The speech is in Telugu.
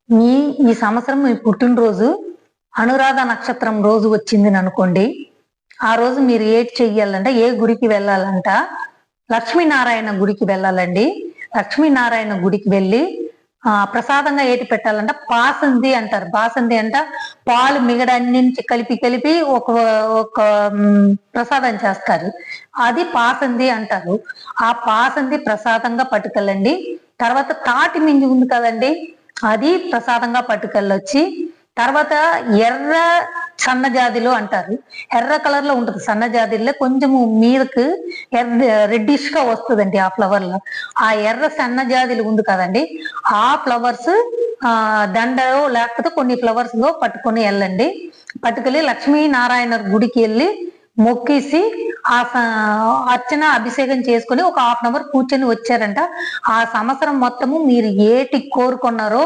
మీ ఈ సంవత్సరం మీ పుట్టినరోజు అనురాధ నక్షత్రం రోజు వచ్చింది అనుకోండి. ఆ రోజు మీరు ఏటి చెయ్యాలంటే, ఏ గుడికి వెళ్ళాలంట, లక్ష్మీనారాయణ గుడికి వెళ్ళాలండి. లక్ష్మీనారాయణ గుడికి వెళ్ళి ప్రసాదంగా ఏటి పెట్టాలంటే పాసంది అంటారు. పాసంది అంట పాలు మిగడ అన్నించి కలిపి ఒక ఒక ప్రసాదం చేస్తారు. అది పాసంది అంటారు. ఆ పాసంది ప్రసాదంగా పట్టుకెళ్ళండి. తర్వాత తాటి మింజి ఉంది కదండి, అది ప్రసాదంగా పట్టుకెళ్ళొచ్చి, తర్వాత ఎర్ర సన్నజాజులు అంటారు. ఎర్ర కలర్ లో ఉంటది సన్నజాజుల్లో, కొంచెము మీదకు రెడ్డిష్ గా వస్తుందండి ఆ ఫ్లవర్ లో. ఆ ఎర్ర సన్నజాజులు ఉంది కదండి, ఆ ఫ్లవర్స్ దండలో లేకపోతే కొన్ని ఫ్లవర్స్ లో పట్టుకొని వెళ్ళండి. పట్టుకెళ్ళి లక్ష్మీనారాయణ గుడికి వెళ్ళి మొక్కేసి ఆ అర్చన అభిషేకం చేసుకుని ఒక హాఫ్ అన్ అవర్ కూర్చొని వచ్చారంట. ఆ సంవత్సరం మొత్తము మీరు ఏటి కోరుకున్నారో